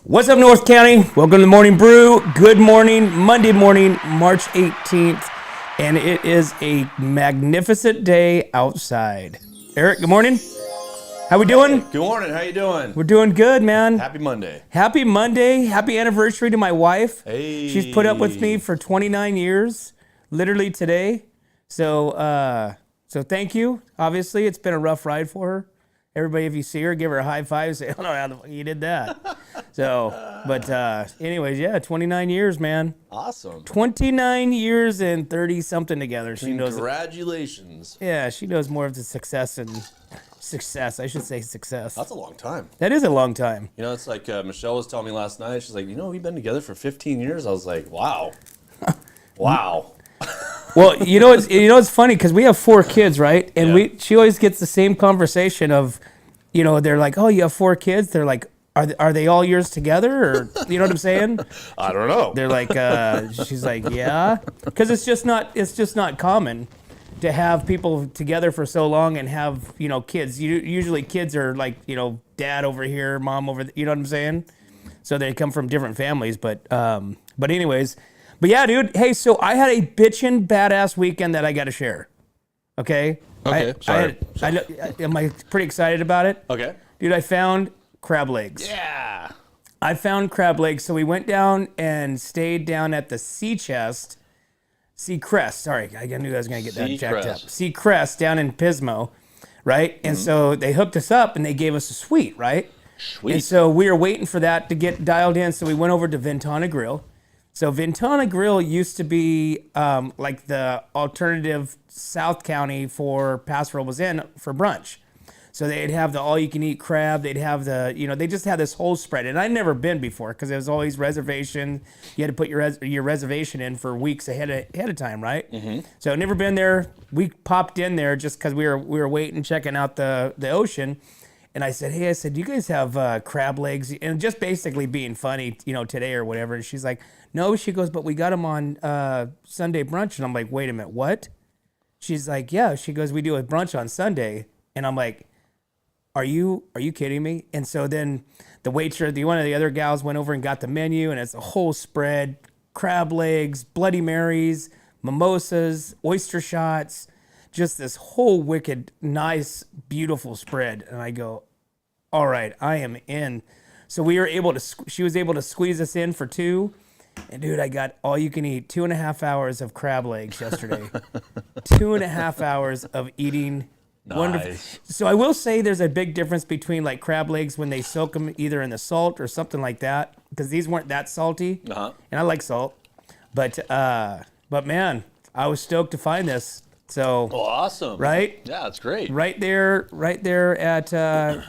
What's up, North County? Welcome to the Morning Brew. Good morning, Monday morning, March 18th, and it is a magnificent day outside. Eric, good morning. How we doing? Good morning. How you doing? We're doing good, man. Happy Monday. Happy Monday. Happy anniversary to my wife. Hey. She's put up with me for 29 years, literally today. So thank you. Obviously, it's been a rough ride for her. Everybody, if you see her, give her a high five. Say, "Oh no, how the fuck you did that?" Anyways, yeah, 29 years, man. Awesome. 29 years and 30 something together. She knows. Congratulations. Yeah, she knows more of the success. I should say success. That's a long time. That is a long time. You know, it's like Michelle was telling me last night. She's like, we've been together for 15 years. I was like, wow. Wow. Well, it's funny because we have 4 kids, right? And she always gets the same conversation of, they're like, "Oh, you have 4 kids?" They're like, "Are they all yours together?" Or you know what I'm saying? I don't know. They're like, she's like, "Yeah," because it's just not common to have people together for so long and have kids. Usually kids are like dad over here, mom over there, you know what I'm saying? So they come from different families, but anyways. But yeah, dude, hey, so I had a bitchin' badass weekend that I got to share. Okay? Okay, sorry. Am I pretty excited about it? Okay. Dude, I found crab legs. Yeah. I found crab legs, so we went down and stayed down at the Seacrest, sorry, I knew I was going to get that jacked up. Seacrest down in Pismo, right? And so they hooked us up and they gave us a suite, right? Sweet. And so we were waiting for that to get dialed in, so we went over to Ventana Grill. So Ventana Grill used to be like the alternative South County for Pass Robles Inn for brunch. So they'd have the all-you-can-eat crab. They'd have they just had this whole spread. And I'd never been before because there was always reservation. You had to put your reservation in for weeks ahead of time, right? Mm-hmm. So I'd never been there. We popped in there just because we were waiting, checking out the ocean. And I said, "Hey," do you guys have crab legs?" And just basically being funny, today or whatever. And she's like, "No," she goes, "but we got them on Sunday brunch." And I'm like, "Wait a minute, what?" She's like, "Yeah." She goes, "We do a brunch on Sunday." And I'm like, Are you kidding me? And so then the waitress, one of the other gals went over and got the menu, and it's a whole spread: crab legs, Bloody Marys, mimosas, oyster shots, just this whole wicked, nice, beautiful spread. And I go, all right, I am in. So she was able to squeeze us in for 2. And dude, I got all you can eat 2.5 hours of crab legs yesterday. 2.5 hours of eating. Nice. Wonderful. So I will say there's a big difference between like crab legs when they soak them either in the salt or something like that, because these weren't that salty. And I like salt. But man, I was stoked to find this. So awesome. Right? Yeah, that's great. Right there at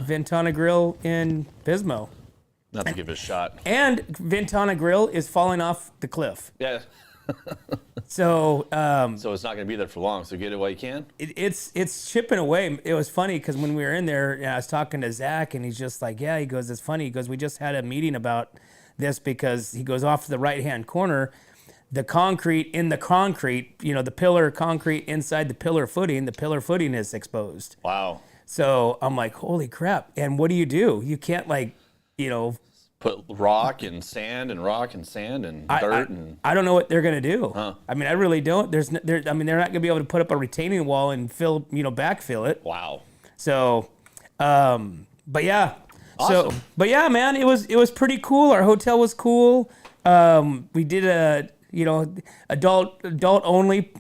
Ventana Grill in Pismo. Not to give it a shot. And Ventana Grill is falling off the cliff. Yeah. So So it's not going to be there for long, so get it while you can? It's chipping away. It was funny because when we were in there, I was talking to Zach, and he's just like, yeah, he goes, it's funny. He goes, we just had a meeting about this because he goes off to the right-hand corner, the concrete, the pillar concrete inside the pillar footing is exposed. Wow. So I'm like, holy crap. And what do? You can't put rock and sand and dirt and... I don't know what they're going to do. Huh. I mean, I really don't. They're not going to be able to put up a retaining wall and backfill it. Wow. So, but yeah. Awesome. So, but yeah, man, it was pretty cool. Our hotel was cool. We did a adult only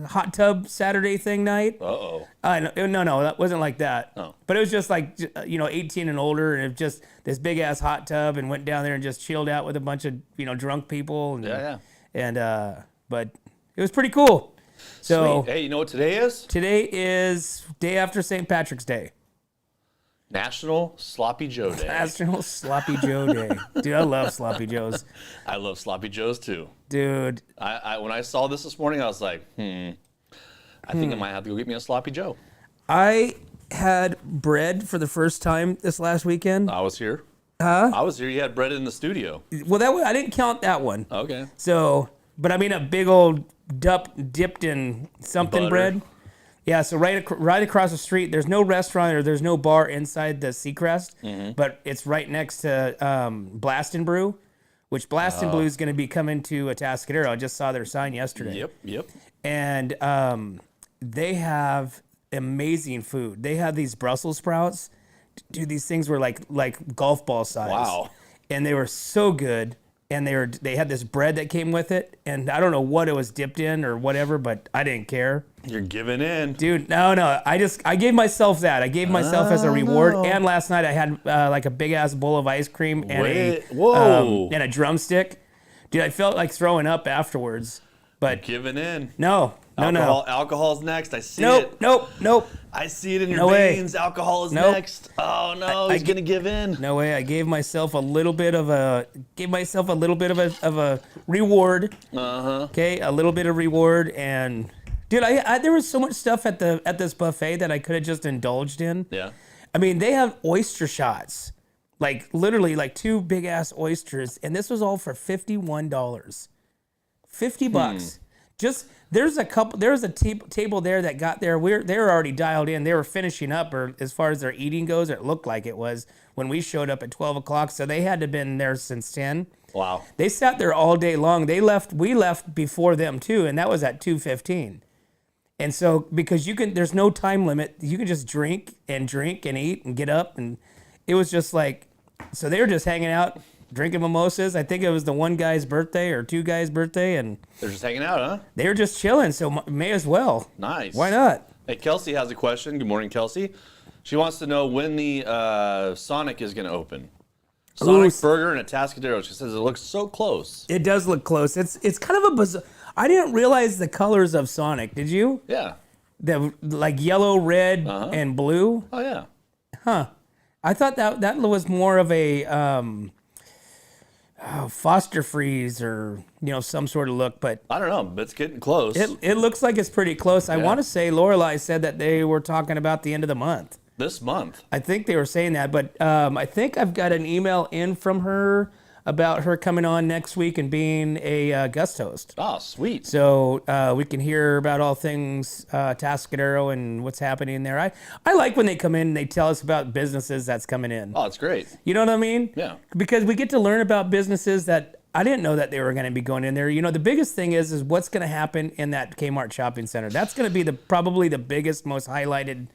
hot tub Saturday thing night. Uh-oh. No, that wasn't like that. Oh. But it was just like 18 and older, and it was just this big ass hot tub, and went down there and just chilled out with a bunch of drunk people. And, Yeah. And but it was pretty cool. So sweet. Hey, you know what today is? Today is day after St. Patrick's Day. National Sloppy Joe Day. National Sloppy Joe Day. Dude, I love Sloppy Joes. I love Sloppy Joes too. Dude. I when I saw this morning, I was like, I think I might have to go get me a Sloppy Joe. I had bread for the first time this last weekend. I was here. Huh? I was here. You had bread in the studio. Well, I didn't count that one. Okay. So, but I mean a big old dipped in something Butter. bread. Yeah, so right across the street, there's no restaurant or there's no bar inside the Seacrest, but it's right next to Blast and Brew, which Blast and Brew is going to be coming to Atascadero. I just saw their sign yesterday. Yep. And they have amazing food. They have these Brussels sprouts. Dude, these things were like golf ball size. Wow. And they were so good. And they had this bread that came with it, and I don't know what it was dipped in or whatever, but I didn't care. You're giving in. Dude, no. I gave myself that. I gave myself as a reward. And last night I had like a big ass bowl of ice cream and and a drumstick. Dude, I felt like throwing up afterwards. But Giving in. No. Alcohol's next. I see it. Nope. I see it in your veins. Alcohol is next. Oh no, he's gonna give in. No way. I gave myself a little bit of a reward. Okay, a little bit of reward, and dude, I there was so much stuff at this buffet that I could have just indulged in. Yeah. I mean, they have oyster shots, like literally like 2 big ass oysters, and this was all for $51. $50. Just there's a table there that got there. They were already dialed in. They were finishing up, or as far as their eating goes, it looked like it was when we showed up at 12 o'clock. So they had to have been there since 10. Wow. They sat there all day long. We left before them too, and that was at 2:15. And so because there's no time limit, you can just drink and eat and get up, and it was just like, so they were just hanging out, drinking mimosas. I think it was the one guy's birthday or 2 guys' birthday, and They're just hanging out, huh? they were just chilling. So may as well. Nice. Why not? Hey, Kelsey has a question. Good morning, Kelsey. She wants to know when the Sonic is going to open. Sonic Burger in Atascadero. She says it looks so close. It does look close. It's kind of a bizarre. I didn't realize the colors of Sonic. Did you? Yeah. The like yellow, red, and blue. Oh yeah. Huh. I thought that was more of a Foster Freeze or some sort of look, but I don't know, but it's getting close. it looks like it's pretty close. I want to say Lorelai said that they were talking about the end of the month. This month. I think they were saying that, but I think I've got an email in from her about her coming on next week and being a guest host. Oh, sweet. So we can hear about all things Tascadero and what's happening there. I like when they come in and they tell us about businesses that's coming in. Oh, it's great. You know what I mean? Yeah. Because we get to learn about businesses that I didn't know that they were going to be going in there. The biggest thing is what's going to happen in that Kmart shopping center. That's going to be probably the biggest, most highlighted,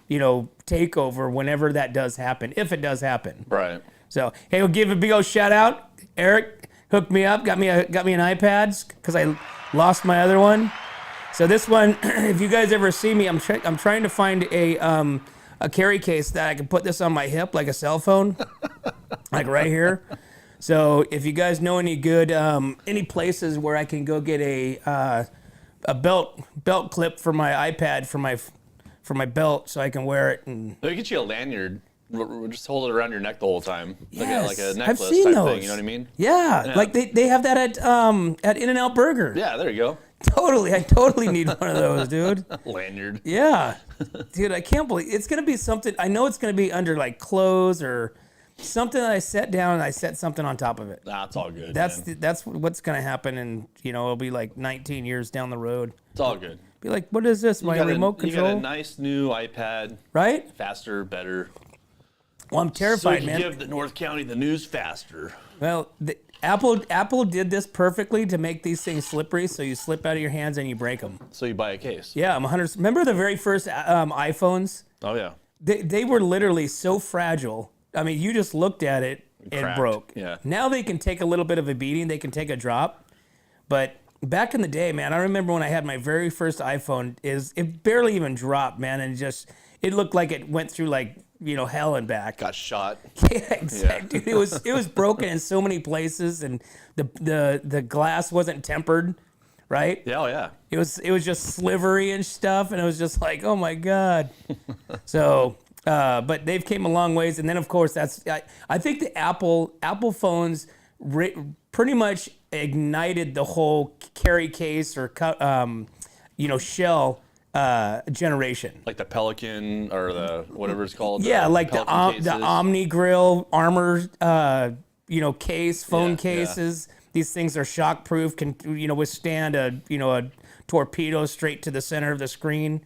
takeover whenever that does happen, if it does happen. Right. So, hey, we'll give a big old shout out. Eric hooked me up, got me an iPad because I lost my other one. So this one, if you guys ever see me, I'm trying to find a carry case that I can put this on my hip like a cell phone, like right here. So if you guys know any good any places where I can go get a belt clip for my iPad for my belt so I can wear it and They'll get you a lanyard. Just hold it around your neck the whole time. Yes, like a necklace I've seen type those. thing, you know what I mean? Yeah. Like they have that at In-N-Out Burger. Yeah, there you go. Totally. I totally need one of those, dude. Lanyard. Yeah. Dude, I can't believe it's going to be something. I know it's going to be under like clothes or something that I set down and I set something on top of it. Nah, it's all good. That's what's going to happen, and it'll be like 19 years down the road. It's all good. Be like, what is this? My remote control? You got a nice new iPad. Right? Faster, better. Well, I'm terrified, so man. Give the North County the news faster. Well, Apple did this perfectly to make these things slippery, so you slip out of your hands and you break them. So you buy a case. Yeah, I'm 100. Remember the very first iPhones? Oh yeah. They were literally so fragile. I mean, you just looked at it and Cracked. broke. Yeah. Now they can take a little bit of a beating. They can take a drop. But back in the day, man, I remember when I had my very first iPhone, it barely even dropped, man, and it looked like it went through like hell and back. Got shot. Yeah, exactly. Yeah. Dude, it was broken in so many places, and the glass wasn't tempered, right? Yeah, oh yeah. It was just slivery and stuff, and it was just like, oh my god. So, but they've came a long ways, and then of course I think the Apple phones pretty much ignited the whole carry case or shell generation. Like the Pelican or the whatever it's called. Yeah, like the Omni Grill armor, case, phone cases. Yeah. These things are shockproof, can withstand a torpedo straight to the center of the screen.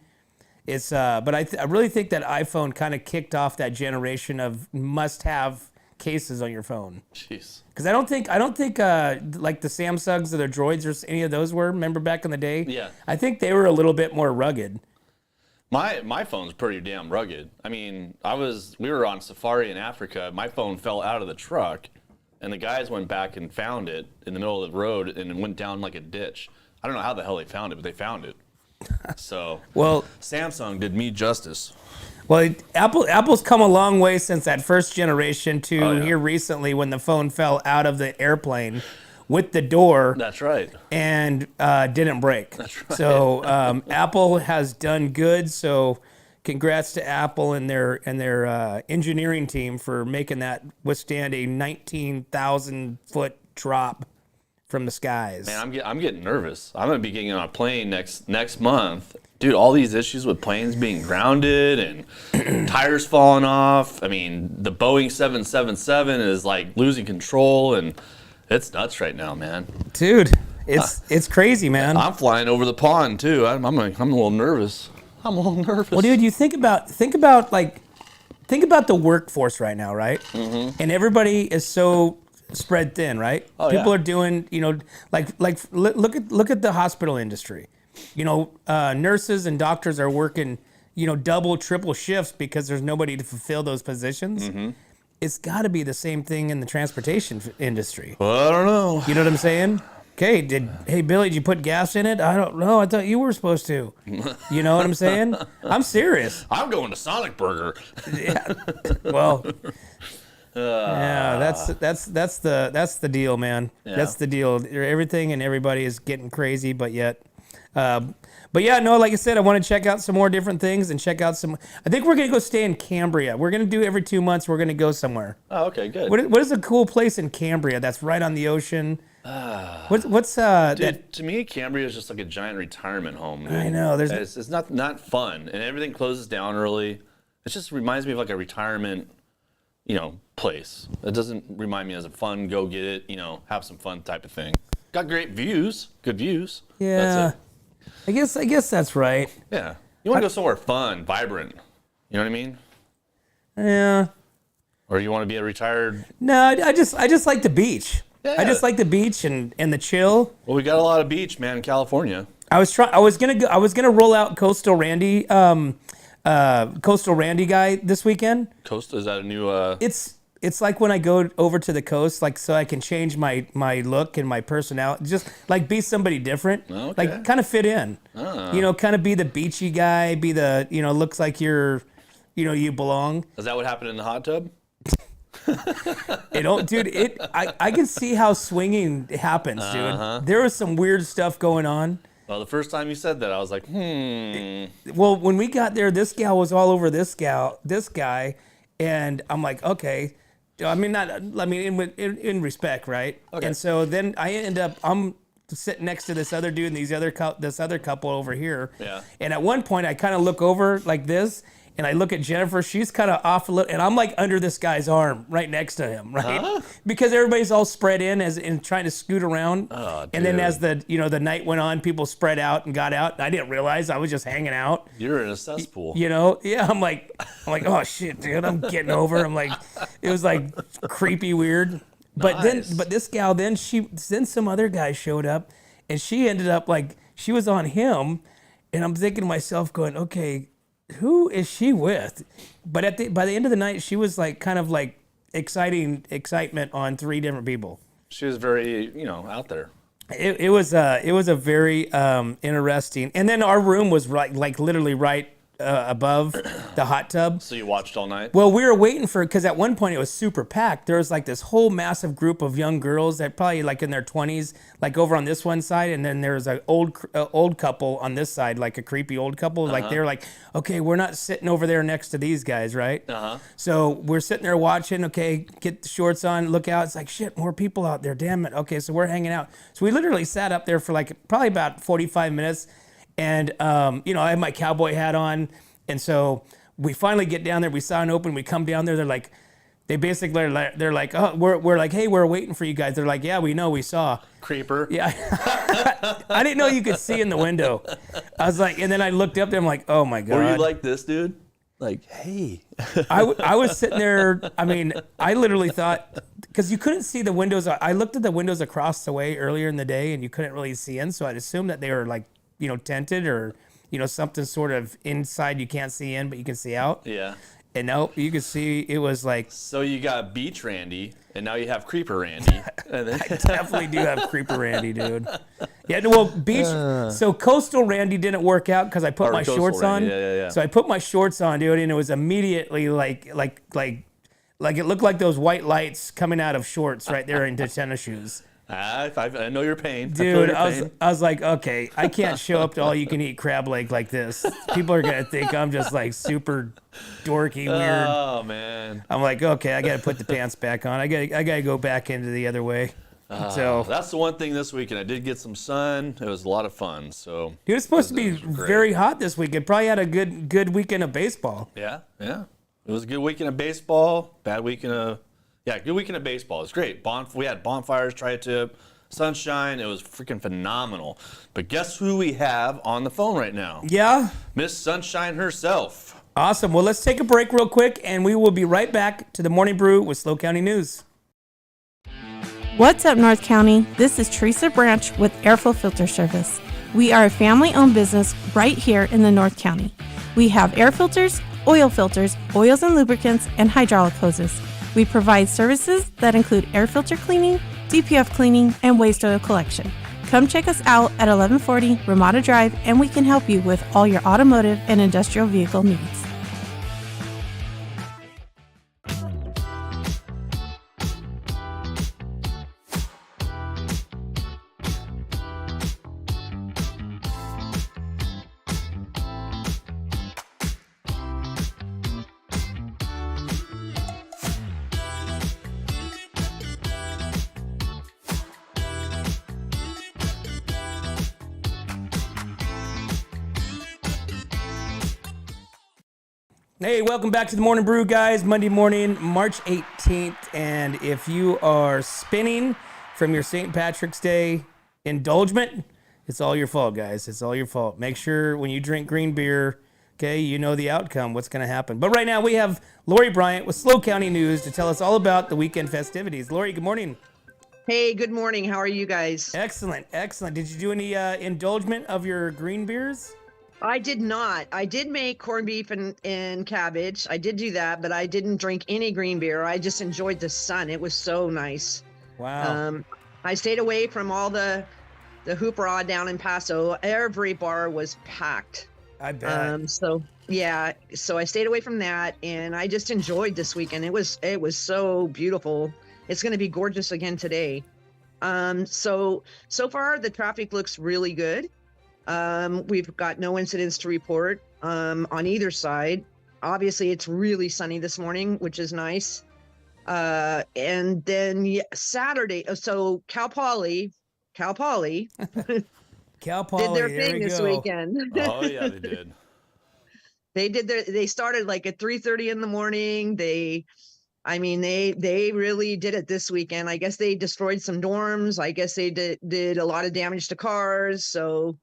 But I really think that iPhone kind of kicked off that generation of must-have cases on your phone. Jeez. Because I don't think like the Samsungs or the Droids or any of those were. Remember back in the day? Yeah. I think they were a little bit more rugged. My phone's pretty damn rugged. I mean, we were on safari in Africa. My phone fell out of the truck, and the guys went back and found it in the middle of the road, and it went down like a ditch. I don't know how the hell they found it, but they found it. So, Well, Samsung did me justice. Well, Apple's come a long way since that first generation to yeah. here recently when the phone fell out of the airplane with the door. That's right. And didn't break. That's right. So Apple has done good. So congrats to Apple and their engineering team for making that withstand a 19,000 foot drop from the skies. Man, I'm getting nervous. I'm gonna be getting on a plane next month, dude. All these issues with planes being grounded and tires falling off. I mean, the Boeing 777 is like losing control, and it's nuts right now, man. Dude, it's crazy, man. I'm flying over the pond too. I'm a little nervous. Well, dude, you think about the workforce right now, right? Mm-hmm. And everybody is so spread thin, right? Oh, People yeah. are doing, look at the hospital industry. Nurses and doctors are working, double, triple shifts because there's nobody to fulfill those positions. Mm-hmm. It's got to be the same thing in the transportation industry. Well, I don't know. You know what I'm saying? Okay, hey, Billy, did you put gas in it? I don't know. I thought you were supposed to. You know what I'm saying? I'm serious. I'm going to Sonic Burger. Yeah. Well, yeah, that's the deal, man. Yeah. That's the deal. Everything and everybody is getting crazy, but yeah, no, like I said, I want to check out some more different things and check out some. I think we're gonna go stay in Cambria. We're gonna do every 2 months. We're gonna go somewhere. Oh, okay, good. What is a cool place in Cambria that's right on the ocean? What's Dude, to me, Cambria is just like a giant retirement home. Dude. I know. It's not fun, and everything closes down early. It just reminds me of like a retirement, place. It doesn't remind me as a fun, go get it, have some fun type of thing. Got great views, good views. Yeah. That's it. I guess that's right. Yeah. You want to go somewhere fun, vibrant. You know what I mean? Yeah. Or you want to be a retired? No, I just like the beach. Yeah. I just like the beach and the chill. Well, we got a lot of beach, man, in California. I was gonna roll out Coastal Randy guy this weekend. Is that a new? It's like when I go over to the coast, like so I can change my look and my personality, just like be somebody different, Okay. like kind of fit in, kind of be the beachy guy, be the looks like you belong. Is that what happened in the hot tub? I can see how swinging happens, dude. Uh-huh. There was some weird stuff going on. Well, the first time you said that, I was like, Well, when we got there, this gal was all over this guy, and I'm like, okay. In respect, right? Okay. And so then I'm sitting next to this other dude and this other couple over here. Yeah. And at one point, I kind of look over like this, and I look at Jennifer. She's kind of off a little, and I'm like under this guy's arm, right next to him, right? Huh? Because everybody's all spread in and trying to scoot around. Oh, and then dude. as the night went on, people spread out and got out. I didn't realize I was just hanging out. You're in a cesspool. Yeah. I'm like, oh shit, dude. I'm getting over. I'm like, it was like creepy, weird. But Nice. then this gal, then some other guy showed up, and she ended up like she was on him, and I'm thinking to myself, going, okay, who is she with? But by the end of the night, she was like kind of like excitement on 3 different people. She was very, out there. It was a very interesting. And then our room was like literally right above the hot tub. So you watched all night? Well, we were waiting because at one point it was super packed. There was like this whole massive group of young girls that probably like in their 20s, like over on this one side, and then there was an old couple on this side, like a creepy old couple. Like they're like, okay, we're not sitting over there next to these guys, right? So we're sitting there watching. Okay, get the shorts on, look out. It's like shit, more people out there. Damn it. Okay, so we're hanging out. So we literally sat up there for like probably about 45 minutes. And, I had my cowboy hat on. And so we finally get down there. We saw an open. We come down there. They're like, They basically they're like, oh, we're like, hey, we're waiting for you guys. They're like, yeah, we know, we saw. Creeper. Yeah, I didn't know you could see in the window. I was like, and then I looked up there. I'm like, oh my god. Were you like this, dude? Like, hey. I was sitting there. I mean, I literally thought, because you couldn't see the windows. I looked at the windows across the way earlier in the day, and you couldn't really see in. So I'd assume that they were like, tinted or, something sort of inside you can't see in, but you can see out. Yeah. And no, you could see it was like. So you got Beach Randy, and now you have Creeper Randy. And then... I definitely do have Creeper Randy, dude. Yeah, well, beach. So Coastal Randy didn't work out because I put my shorts on. Yeah. So I put my shorts on, dude, and it was immediately like it looked like those white lights coming out of shorts right there into tennis shoes. I know your pain, dude. I was like, okay, I can't show up to all you can eat crab leg like this. People are gonna think I'm just like super dorky, weird. Oh man. I'm like, okay, I gotta put the pants back on. I gotta go back into the other way. So that's the one thing this weekend. I did get some sun. It was a lot of fun. So dude, it's supposed to be very hot this weekend. Probably had a good weekend of baseball. Yeah. It was a good weekend of baseball. Bad weekend of good weekend of baseball. It's great. We had bonfires, tri-tip, sunshine. It was freaking phenomenal. But guess who we have on the phone right now? Yeah, Miss Sunshine herself. Awesome. Well, let's take a break real quick, and we will be right back to the Morning Brew with SLO County News. What's up, North County? This is Teresa Branch with Airflow Filter Service. We are a family-owned business right here in the North County. We have air filters, oils and lubricants, and hydraulic hoses. We provide services that include air filter cleaning, DPF cleaning, and waste oil collection. Come check us out at 1140 Ramada Drive, and we can help you with all your automotive and industrial vehicle needs. Hey, welcome back to the Morning Brew, guys. Monday morning, March 18th. And if you are spinning from your St. Patrick's Day indulgement, it's all your fault, guys. It's all your fault. Make sure when you drink green beer, okay, you know the outcome, what's going to happen. But right now we have Lori Bryant with SLO County News to tell us all about the weekend festivities. Lori, good morning. Hey, good morning. How are you guys? Excellent, excellent. Did you do any indulgement of your green beers? I did not. I did make corned beef and cabbage. I did do that, but I didn't drink any green beer. I just enjoyed the sun. It was so nice. Wow. I stayed away from all the hoopla down in Paso. Every bar was packed. I bet. So I stayed away from that, and I just enjoyed this weekend. It was so beautiful. It's going to be gorgeous again today. So far the traffic looks really good. We've got no incidents to report on either side. Obviously, it's really sunny this morning, which is nice. And then Saturday, so Cal Poly did their thing this weekend. Oh yeah, they did. They started like at 3:30 in the morning. They really did it this weekend. I guess they destroyed some dorms. I guess they did a lot of damage to cars. So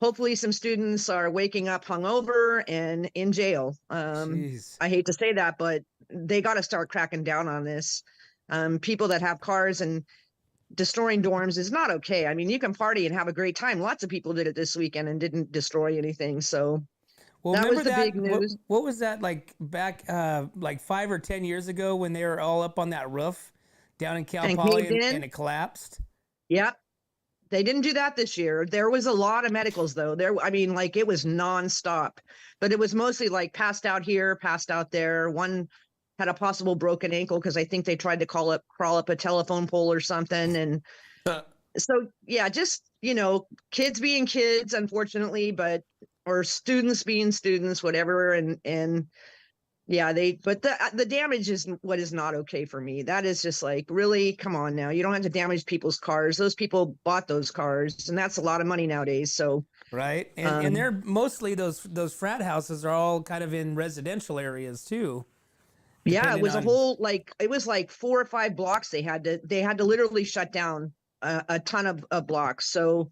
hopefully some students are waking up hungover and in jail. I hate to say that, but they got to start cracking down on this. People that have cars and destroying dorms is not okay. I mean, you can party and have a great time. Lots of people did it this weekend and didn't destroy anything. So that was the big news. What was that like back like 5 or 10 years ago when they were all up on that roof down in Cal Poly and it collapsed? Yep. They didn't do that this year. There was a lot of medicals though. It was nonstop, but it was mostly like passed out here, passed out there. One had a possible broken ankle because I think they tried to crawl up a telephone pole or something. And so, yeah, just, kids being kids, unfortunately, or students being students, whatever. And yeah, but the damage is what is not okay for me. That is just like, really, come on now. You don't have to damage people's cars. Those people bought those cars, and that's a lot of money nowadays. So right, and they're mostly those frat houses are all kind of in residential areas too. Yeah, it depending was a on. whole it was like 4 or 5 blocks they had to literally shut down a ton of blocks. So,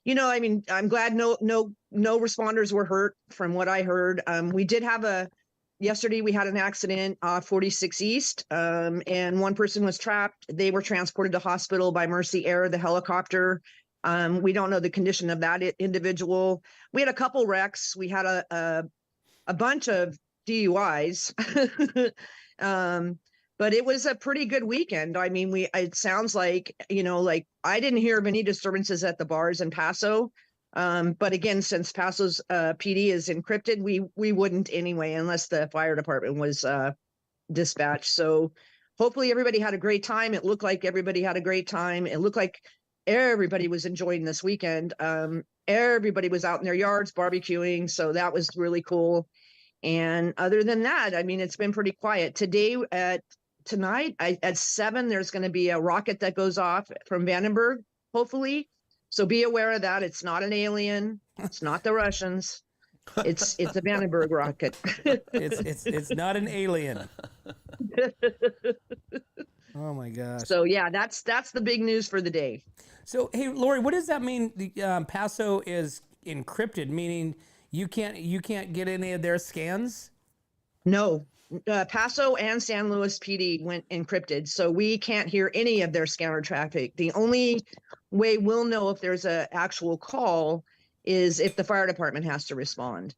I mean, I'm glad no responders were hurt from what I heard. We did have yesterday we had an accident 46 East, and one person was trapped. They were transported to hospital by Mercy Air, the helicopter. We don't know the condition of that individual. We had a couple wrecks. We had a bunch of DUIs. But it was a pretty good weekend. I mean, it sounds like, like I didn't hear of any disturbances at the bars in Paso. But again, since Paso's PD is encrypted, we wouldn't anyway, unless the fire department was dispatched. So hopefully everybody had a great time. It looked like everybody had a great time. It looked like everybody was enjoying this weekend. Everybody was out in their yards barbecuing. So that was really cool. And other than that, I mean, it's been pretty quiet. Tonight at 7, there's going to be a rocket that goes off from Vandenberg, hopefully. So be aware of that. It's not an alien. It's not the Russians. It's a Vandenberg rocket. It's not an alien. Oh my gosh. So yeah, that's the big news for the day. So hey, Lori, what does that mean? The Paso is encrypted, meaning you can't get any of their scans? No, Paso and San Luis PD went encrypted, so we can't hear any of their scanner traffic. The only way we'll know if there's an actual call is if the fire department has to respond.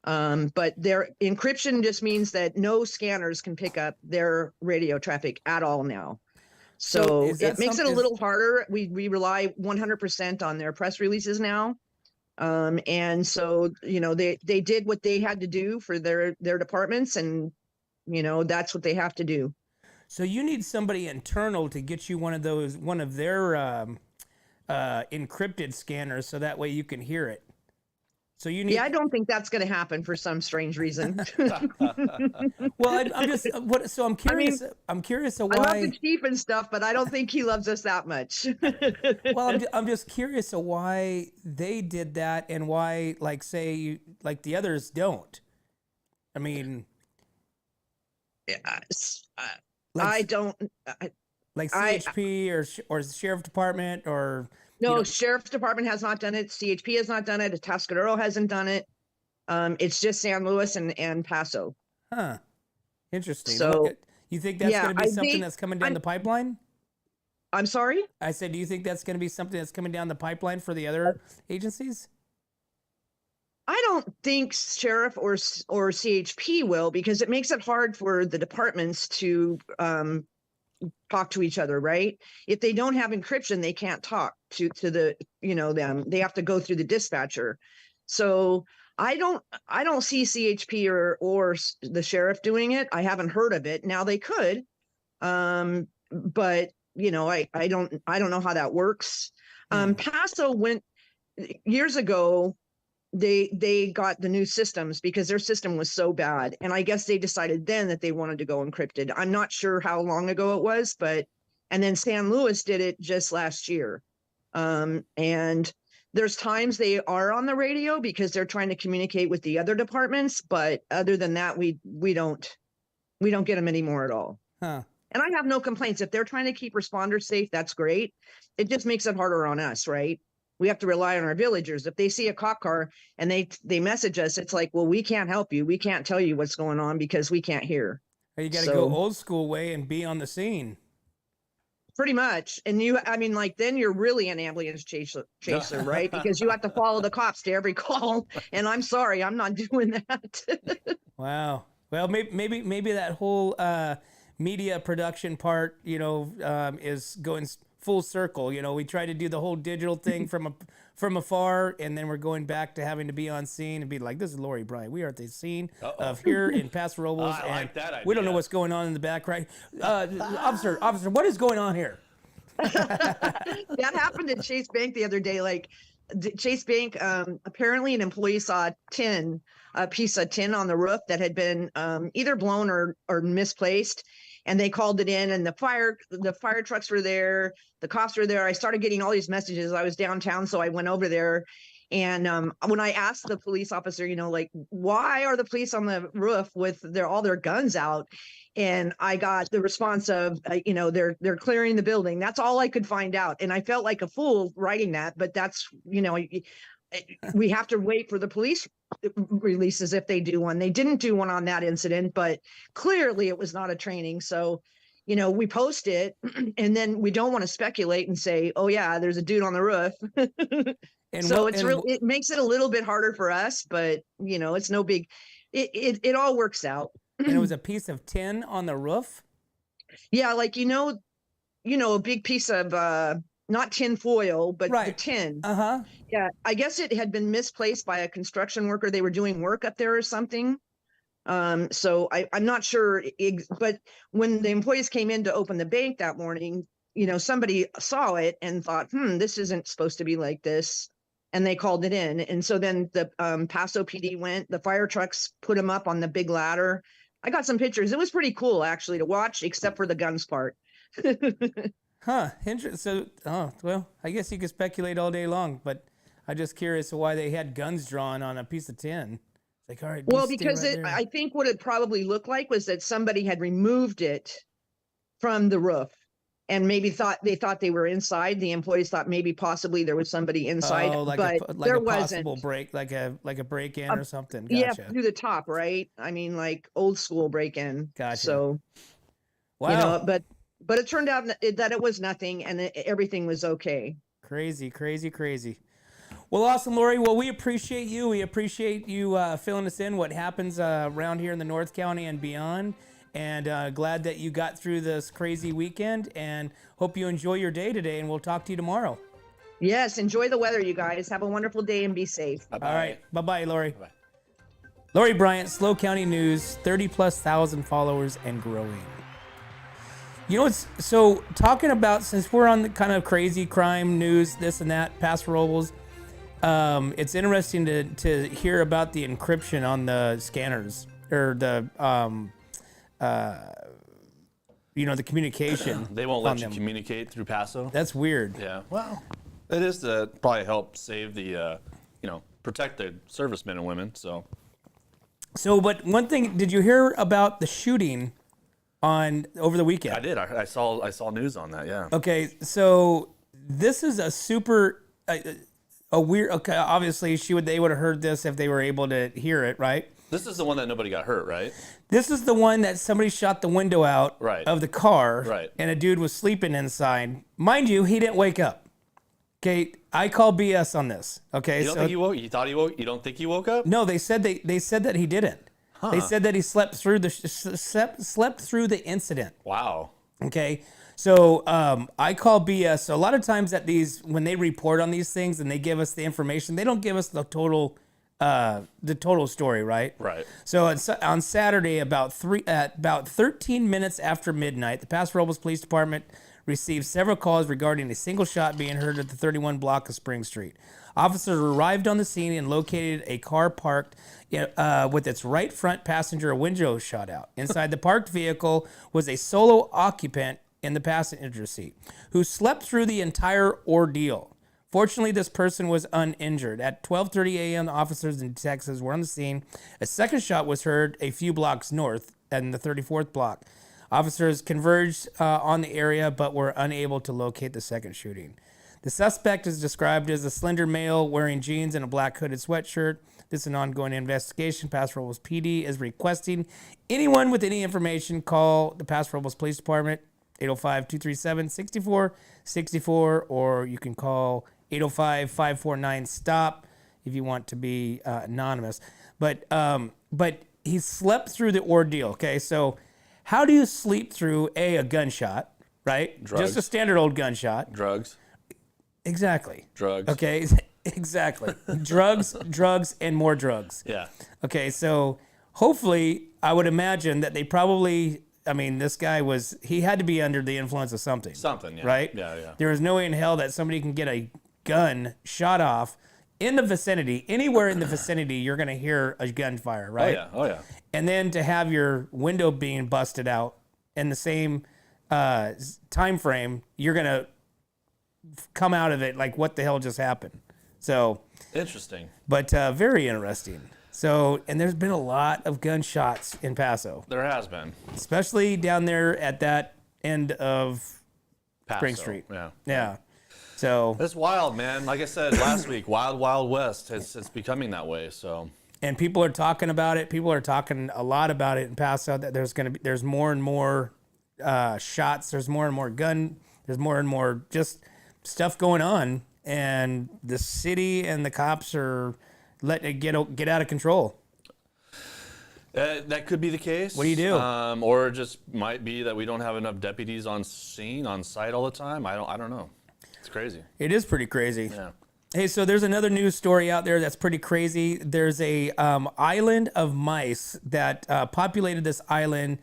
But their encryption just means that no scanners can pick up their radio traffic at all now. So it makes it a little harder. We rely 100% on their press releases now. And so, they did what they had to do for their departments, and, that's what they have to do. So you need somebody internal to get you one of their encrypted scanners, so that way you can hear it. So you need. Yeah, I don't think that's going to happen for some strange reason. Well, I'm just so I'm curious. I mean, I'm curious of why. I love the chief and stuff, but I don't think he loves us that much. Well, I'm just curious of why they did that and why, like the others don't. I mean, I don't. Like CHP or the sheriff department or. No, sheriff's department has not done it. CHP has not done it. Atascadero hasn't done it. It's just San Luis and Paso. Huh. Interesting. So you think that's going to be something that's coming down the pipeline? I'm sorry? I said, do you think that's going to be something that's coming down the pipeline for the other agencies? I don't think sheriff or CHP will, because it makes it hard for the departments to talk to each other, right? If they don't have encryption, they can't talk to the them. They have to go through the dispatcher. So I don't see CHP or the sheriff doing it. I haven't heard of it. Now they could, but I don't know how that works. Paso went years ago. They got the new systems because their system was so bad. And I guess they decided then that they wanted to go encrypted. I'm not sure how long ago it was, and then San Luis did it just last year. And there's times they are on the radio because they're trying to communicate with the other departments. But other than that, we don't get them anymore at all. Huh. And I have no complaints. If they're trying to keep responders safe, that's great. It just makes it harder on us, right? We have to rely on our villagers. If they see a cop car and they message us, it's like, well, we can't help you. We can't tell you what's going on because we can't hear. You got to go old school way and be on the scene. Pretty much. And then you're really an ambulance chaser, right? Because you have to follow the cops to every call. And I'm sorry, I'm not doing that. Wow. Well, maybe that whole media production part, is going full circle. We try to do the whole digital thing from afar, and then we're going back to having to be on scene and be like, this is Lori Bryant. We are at the scene of here in Paso Robles, I like that idea. We don't know what's going on in the back, right? Officer, what is going on here? That happened at Chase Bank the other day. Like Chase Bank, apparently an employee saw a piece of tin on the roof that had been either blown or misplaced. And they called it in, and the fire trucks were there. The cops were there. I started getting all these messages. I was downtown, so I went over there. And when I asked the police officer, why are the police on the roof with all their guns out? And I got the response of, they're clearing the building. That's all I could find out. And I felt like a fool writing that, but that's, we have to wait for the police releases if they do one. They didn't do one on that incident, but clearly it was not a training. So, we post it and then we don't want to speculate and say, oh yeah, there's a dude on the roof. And so it makes it a little bit harder for us, but it's no big, it all works out. And it was a piece of tin on the roof? Yeah, like a big piece of not tin foil, but the tin. Uh-huh. Yeah, I guess it had been misplaced by a construction worker. They were doing work up there or something. So I'm not sure, but when the employees came in to open the bank that morning, somebody saw it and thought, this isn't supposed to be like this. And they called it in. And so then the Paso PD went, the fire trucks put them up on the big ladder. I got some pictures. It was pretty cool actually to watch, except for the guns part. Huh. Interesting. So, well, I guess you could speculate all day long, but I'm just curious why they had guns drawn on a piece of tin. It's like, all right. Well, because I think what it probably looked like was that somebody had removed it from the roof and maybe thought they were inside. The employees thought maybe possibly there was somebody inside, but there wasn't. Possible break, like a break-in or something. Gotcha. Yeah, through the top, right? I mean, like old school break-in. Gotcha. So, wow. But it turned out that it was nothing and everything was okay. Crazy, crazy, crazy. Well, awesome, Lori. Well, we appreciate you. We appreciate you filling us in what happens around here in the North County and beyond. And glad that you got through this crazy weekend and hope you enjoy your day today. And we'll talk to you tomorrow. Yes. Enjoy the weather, you guys. Have a wonderful day and be safe. Bye-bye. All right. Bye-bye, Lori. Bye-bye. Lori Bryant, SLO County News, 30,000+ followers and growing. So talking about, since we're on the kind of crazy crime news, this and that, past robles, it's interesting to hear about the encryption on the scanners or the the communication. They won't let you communicate through Paso. That's weird. Yeah. Well, it is to probably help save the, protect the servicemen and women. So, but one thing, did you hear about the shooting over the weekend? I did. I saw news on that. Yeah. Okay, so this is a super a weird. Okay, obviously they would have heard this if they were able to hear it, right? This is the one that nobody got hurt, right? This is the one that somebody shot the window out of the car, and a dude was sleeping inside. Mind you, he didn't wake up. Okay, I call BS on this. Okay, you don't think he woke? You thought he woke? You don't think he woke up? No, they said that he didn't. Huh. They said that he slept through the incident. Wow. Okay, so I call BS. So a lot of times when they report on these things and they give us the information, they don't give us the total story, right? Right. So on Saturday, about 13 minutes after midnight, the Paso Robles Police Department received several calls regarding a single shot being heard at the 31 block of Spring Street. Officers arrived on the scene and located a car parked with its right front passenger window shot out. Inside the parked vehicle was a solo occupant in the passenger seat who slept through the entire ordeal. Fortunately, this person was uninjured. At 12:30 a.m., officers and detectives were on the scene. A second shot was heard a few blocks north in the 34th block. Officers converged on the area but were unable to locate the second shooting. The suspect is described as a slender male wearing jeans and a black hooded sweatshirt. This is an ongoing investigation. Paso Robles PD is requesting anyone with any information call the Paso Robles Police Department, 805-237-6464, or you can call 805-549-STOP if you want to be anonymous. But he slept through the ordeal. Okay, so how do you sleep through a gunshot, right? Drugs. Just a standard old gunshot. Drugs. Exactly. Drugs. Okay, exactly. drugs, and more drugs. Yeah. Okay, so hopefully, I would imagine that they probably, this guy he had to be under the influence of something. Something, yeah. Right? Yeah. There is no way in hell that somebody can get a gun shot off in the vicinity. Anywhere in the vicinity, you're going to hear a gunfire, right? Oh, yeah. And then to have your window being busted out in the same time frame, you're going to come out of it like, what the hell just happened? So interesting. But very interesting. So, and there's been a lot of gunshots in Paso, There has been. especially down there at that end of Spring Paso, Street. Yeah. Yeah. So, It's wild, man. Like I said last week, wild, wild west. It's becoming that way. So and people are talking about it. People are talking a lot about it in Paso that there's more and more shots. There's more and more there's more and more just stuff going on. And the city and the cops are letting it get out of control. that could be the case. What do you do? Or it just might be that we don't have enough deputies on scene, on site all the time. I don't know. It's crazy. It is pretty crazy. Yeah. Hey, so there's another news story out there that's pretty crazy. There's a island of mice that populated this island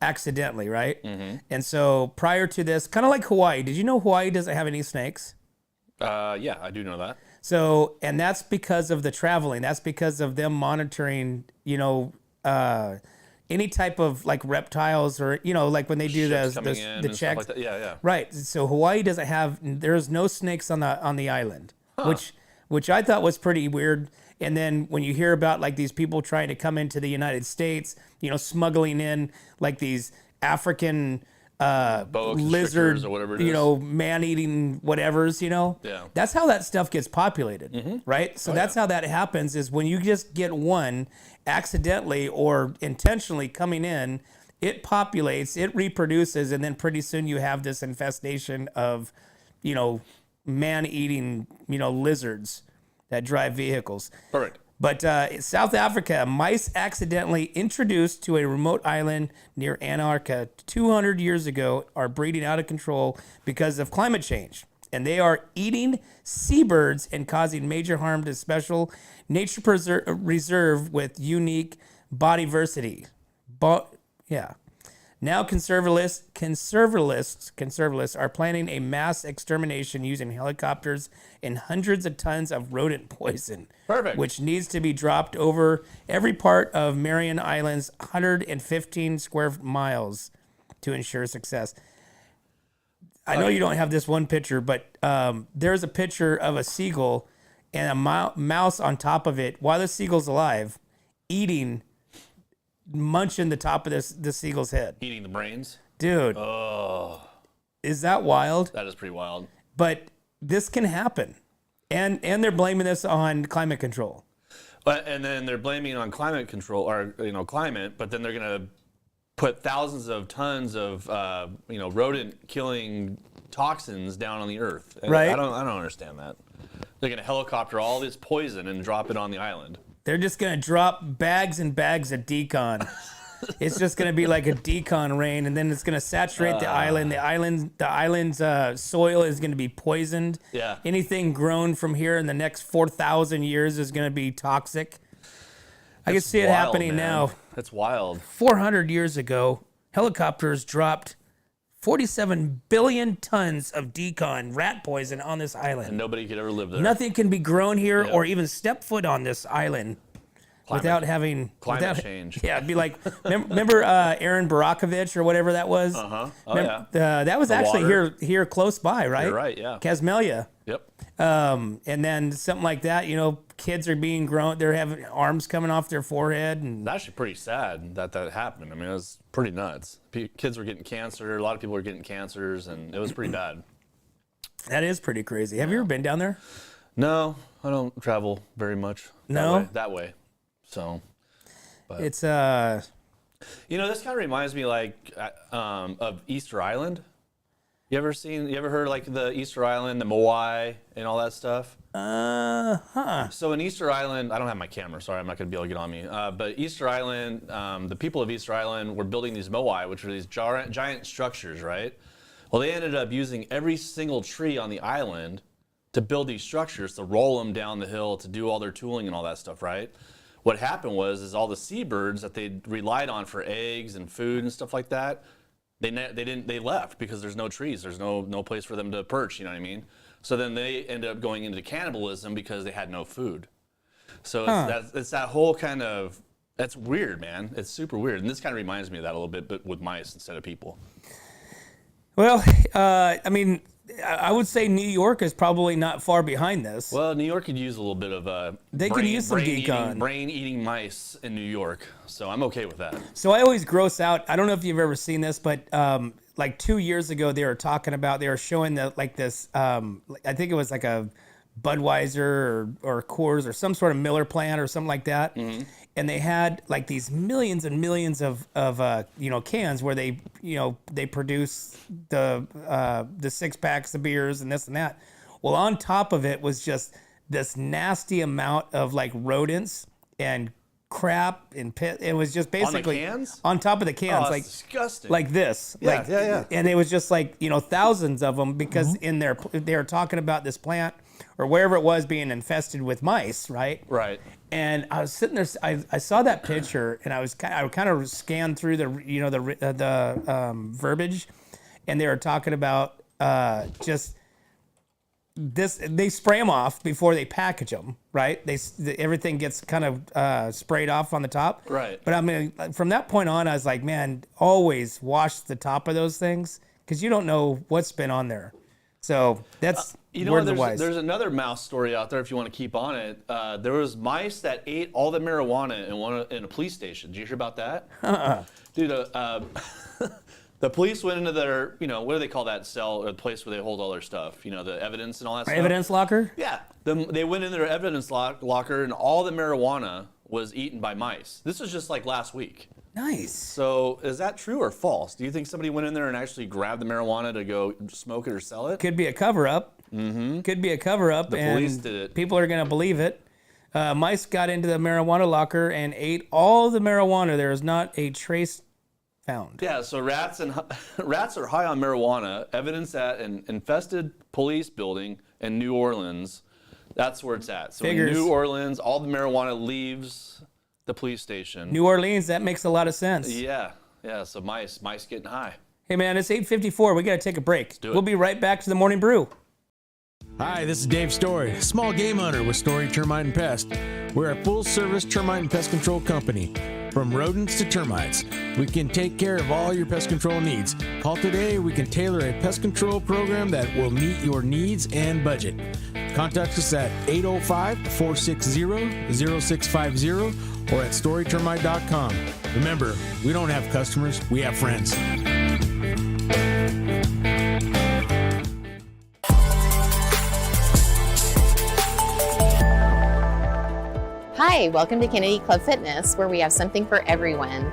accidentally, right? Mm-hmm. And so prior to this, kind of like Hawaii, did you know Hawaii doesn't have any snakes? Yeah, I do know that. So, and that's because of the traveling. That's because of them monitoring, any type of like reptiles or, like when they do Ships the coming in and stuff checks. like that. Yeah, yeah. Right. So Hawaii doesn't have, there's no snakes on the island, which I thought was pretty weird. And then when you hear about like these people trying to come into the United States, smuggling in like these African Boa lizard, constrictors or whatever it is. man-eating whatevers, Yeah. That's how that stuff gets populated, right? So that's how that happens is when you just get one accidentally or intentionally coming in, it populates, it reproduces, and then pretty soon you have this infestation of, man-eating, lizards that drive vehicles. Perfect. But South Africa, mice accidentally introduced to a remote island near Antarctica 200 years ago are breeding out of control because of climate change. And they are eating seabirds and causing major harm to special nature reserve with unique biodiversity. Now conservationists are planning a mass extermination using helicopters and hundreds of tons of rodent poison. Perfect. Which needs to be dropped over every part of Marion Island's 115 square miles to ensure success. I know you don't have this one picture, but there's a picture of a seagull and a mouse on top of it while the seagull's alive, munching the top of the seagull's head. Eating the brains. Dude. Oh, Is that wild? that is pretty wild. But this can happen. And they're blaming this on climate control. And then they're blaming on climate control or climate, but then they're gonna put thousands of tons of rodent killing toxins down on the earth. And Right. I don't understand that. They're gonna helicopter all this poison and drop it on the island. They're just going to drop bags and bags of decon. It's just going to be like a decon rain, and then it's going to saturate the island. The island's soil is going to be poisoned. Yeah. Anything grown from here in the next 4,000 years is going to be toxic. I can see it Wild, happening man. now. That's wild. 400 years ago, helicopters dropped 47 billion tons of decon rat poison on this island. And nobody could ever live there. Nothing can be grown here or even step foot on this island without having Climate change. Yeah, it'd be like remember Aaron Barakovich or whatever that was. Oh, yeah. yeah. That was The actually water. here close by, right? You're right, yeah. Casmelia. Yep. And then something like that. Kids are being grown. They're having arms coming off their forehead, and It's actually pretty sad that happened. I mean, it was pretty nuts. Kids were getting cancer. A lot of people were getting cancers, and it was pretty bad. that is pretty crazy. Have you ever been down there? No, I don't travel very much. No? That way. So, It's this kind of reminds me of Easter Island. You ever heard like the Easter Island, the Moai, and all that stuff? So in Easter Island, I don't have my camera, sorry, I'm not going to be able to get on me. But Easter Island, the people of Easter Island were building these Moai, which are these giant structures, right? Well, they ended up using every single tree on the island to build these structures, to roll them down the hill, to do all their tooling and all that stuff, right? What happened was all the seabirds that they relied on for eggs and food and stuff like that, they left because there's no trees, there's no place for them to perch, you know what I mean? So then they ended up going into cannibalism because they had no food. So it's that whole kind of, that's weird, man. It's super weird. And this kind of reminds me of that a little bit, but with mice instead of people. Well, I mean, I would say New York is probably not far behind this. Well, New York could use a little bit of They could use some decon. brain-eating mice in New York, so I'm okay with that. So I always gross out. I don't know if you've ever seen this, but like 2 years ago, they were showing this. I think it was like a Budweiser or Coors or some sort of Miller plant or something like that. Mm-hmm. And they had like these millions and millions of cans where they produce the 6-packs of beers and this and that. Well, on top of it was just this nasty amount of like rodents and crap and pit. It was just basically on the cans? On top of the cans, Oh, like disgusting. like this. Yeah, yeah. And it was just like thousands of them because in there they were talking about this plant or wherever it was being infested with mice, right? Right. And I was sitting there. I saw that picture, and I kind of scanned through the verbiage, and they were talking about just this. They spray them off before they package them, right? Everything gets kind of sprayed off on the top, right? But I mean, from that point on, I was like, man, always wash the top of those things because you don't know what's been on there. So that's there's another mouse story out there if you want to keep on it. There was mice that ate all the marijuana in a police station. Did you hear about that? Dude, the police went into their, what do they call that cell or the place where they hold all their stuff? The evidence and all that stuff. Evidence locker? Yeah. They went into their evidence locker and all the marijuana was eaten by mice. This was just like last week. Nice. So is that true or false? Do you think somebody went in there and actually grabbed the marijuana to go smoke it or sell it? Could be a cover-up. Mm-hmm. Could be a cover-up. The police did it. People are going to believe it. Mice got into the marijuana locker and ate all the marijuana. There is not a trace found. Yeah, so rats are high on marijuana. Evidence at an infested police building in New Orleans. That's where it's at. So Figures. in New Orleans, all the marijuana leaves the police station. New Orleans, that makes a lot of sense. Yeah. So mice getting high. Hey man, it's 8:54. We got to take a break. Do it. We'll be right back to the Morning Brew. Hi, this is Dave Story, small game hunter with Story Termite and Pest. We're a full-service termite and pest control company. From rodents to termites, we can take care of all your pest control needs. Call today, we can tailor a pest control program that will meet your needs and budget. Contact us at 805-460-0650 or at storytermite.com. Remember, we don't have customers, we have friends. Hi, welcome to Kennedy Club Fitness, where we have something for everyone.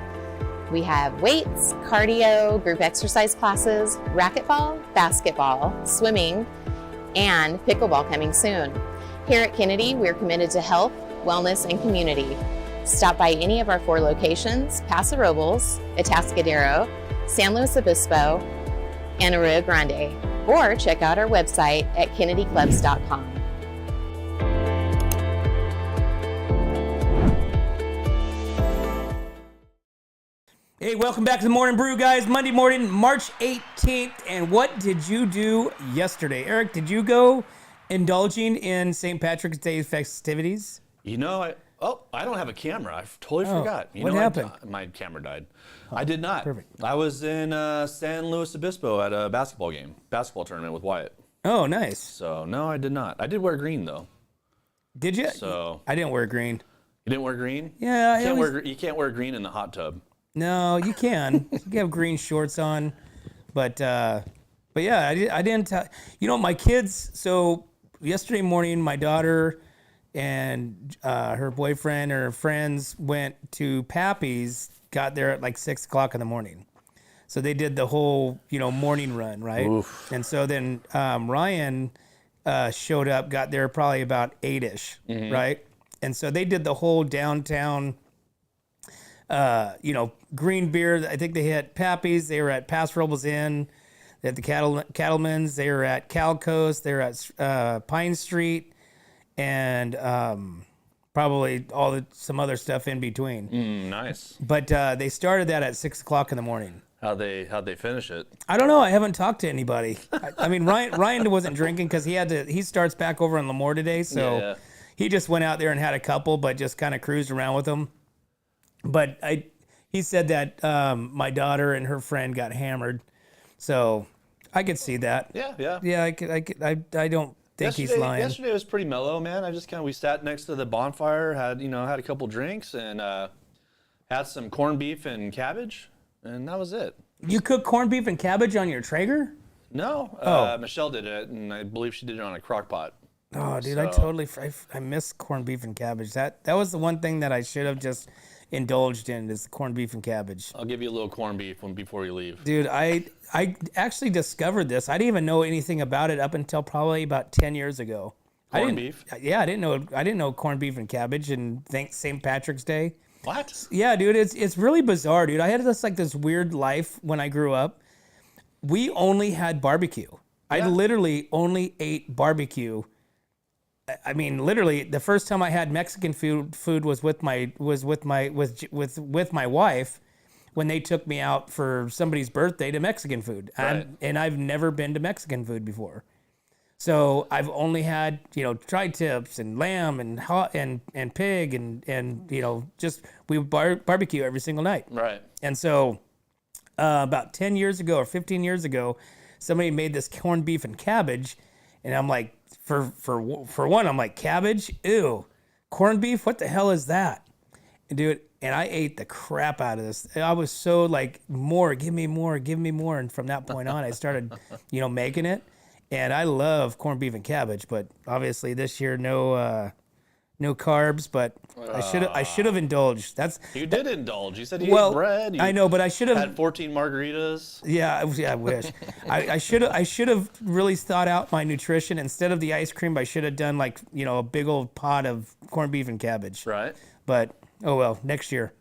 We have weights, cardio, group exercise classes, racquetball, basketball, swimming, and pickleball coming soon. Here at Kennedy, we're committed to health, wellness, and community. Stop by any of our 4 locations: Paso Robles, Atascadero, San Luis Obispo, and Arroyo Grande, or check out our website at kennedyclubs.com. Hey, welcome back to the Morning Brew, guys. Monday morning, March 18th. And what did you do yesterday? Eric, did you go indulging in St. Patrick's Day festivities? I don't have a camera. I totally forgot. What happened? My camera died. I did not. Perfect. I was in San Luis Obispo at a basketball tournament with Wyatt. Oh, nice. So, no, I did not. I did wear green, though. Did you? So I didn't wear green. You didn't wear green? Yeah. You can't wear green in the hot tub. No, you can. You can have green shorts on. But yeah, I didn't. My kids, so yesterday morning, my daughter and her boyfriend or her friends went to Pappy's, got there at like 6 o'clock in the morning. So they did the whole, morning run, right? Oof. And so then Ryan showed up, got there probably about 8-ish, right? And so they did the whole downtown, green beer. I think they hit Pappy's. They were at Paso Robles Inn. They had the Cattlemen's. They were at Calco's. They were at Pine Street, and probably some other stuff in between. Nice. But they started that at 6 o'clock in the morning. How'd they finish it? I don't know. I haven't talked to anybody. I mean, Ryan wasn't drinking because he starts back over in Lemoore today, so he just went out there and had a couple, but just kind of cruised around with them. But he said that my daughter and her friend got hammered, so I could see that. Yeah, yeah. Yeah, I don't think he's lying. Yesterday was pretty mellow, man. I just we sat next to the bonfire, had a couple drinks, and had some corned beef and cabbage, and that was it. You cook corned beef and cabbage on your Traeger? No, Michelle did it, and I believe she did it on a crock pot. Oh, dude, I miss corned beef and cabbage. That was the one thing that I should have just indulged in, is corned beef and cabbage. I'll give you a little corned beef before you leave. Dude, I actually discovered this. I didn't even know anything about it up until probably about 10 years ago. Corned beef? Yeah, I didn't know corned beef and cabbage, and St. Patrick's Day. What? Yeah, dude, it's really bizarre, dude. I had this weird life when I grew up. We only had barbecue. I literally only ate barbecue. I mean, literally, the first time I had Mexican food was with my wife, when they took me out for somebody's birthday to Mexican food. Right. And I've never been to Mexican food before. So I've only had, tri-tips and lamb and pig and just we would barbecue every single night. Right. And so about 10 years ago or 15 years ago, somebody made this corned beef and cabbage, and I'm like, for one, I'm like, cabbage? Ew. Corned beef? What the hell is that? And I ate the crap out of this. I was so like, more, give me more, give me more. And from that point on, I started, making it. And I love corned beef and cabbage, but obviously this year, no carbs, but I should have indulged. You did indulge. You said you ate bread. I know, but I should have had 14 margaritas. Yeah, I wish. I should have really thought out my nutrition. Instead of the ice cream, I should have done a big old pot of corned beef and cabbage. Right. But oh well, next year.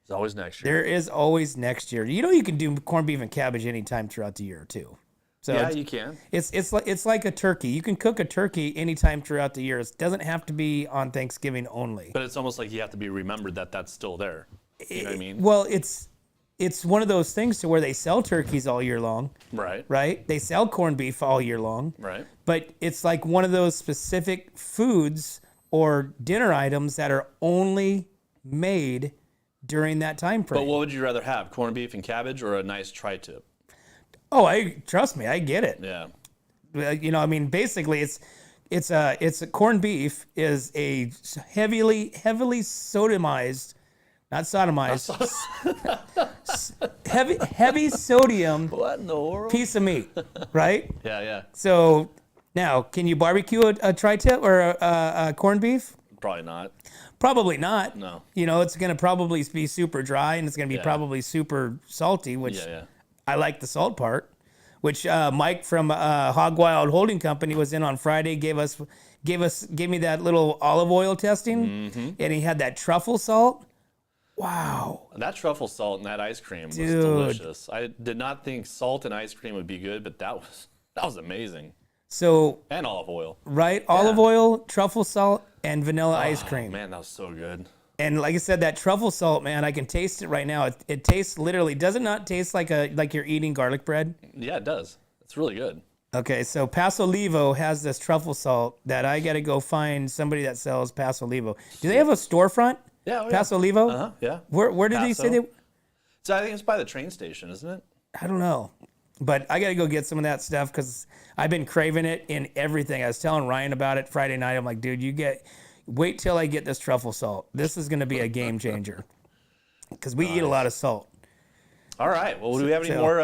There's always next year. There is always next year. You can do corned beef and cabbage anytime throughout the year too. So yeah, you can. It's like a turkey. You can cook a turkey anytime throughout the year. It doesn't have to be on Thanksgiving only. But it's almost like you have to be remembered that that's still there. You know what I mean? Well, it's one of those things to where they sell turkeys all year long. Right. Right? They sell corned beef all year long. Right. But it's like one of those specific foods or dinner items that are only made during that time frame. But what would you rather have, corned beef and cabbage or a nice tri-tip? Oh, trust me, I get it. Yeah. Basically, it's a corned beef is a heavily sodomized, not sodomized, heavy sodium What in the world? piece of meat, right? Yeah, yeah. So now, can you barbecue a tri-tip or a corned beef? Probably not. Probably not. No. It's going to probably be super dry, and it's going to be probably super salty, which I like the salt part, which Mike from Hog Wild Holding Company was in on Friday, gave me that little olive oil testing, and he had that truffle salt. Wow. That truffle salt and that ice cream was delicious. I did not think salt and ice cream would be good, but that was amazing. So and olive oil. Right? Olive oil, truffle salt, and vanilla ice cream. Man, that was so good. And like I said, that truffle salt, man, I can taste it right now. It tastes literally, does it not taste like you're eating garlic bread? Yeah, it does. It's really good. Okay, so Paso Olivo has this truffle salt that I got to go find somebody that sells Paso Olivo. Do they have a storefront? Yeah. Paso Olivo? Uh-huh, yeah. Where did they say they... So I think it's by the train station, isn't it? I don't know. But I got to go get some of that stuff because I've been craving it in everything. I was telling Ryan about it Friday night. I'm like, dude, wait till I get this truffle salt. This is going to be a game changer because we eat a lot of salt. All right. Well, do we have any more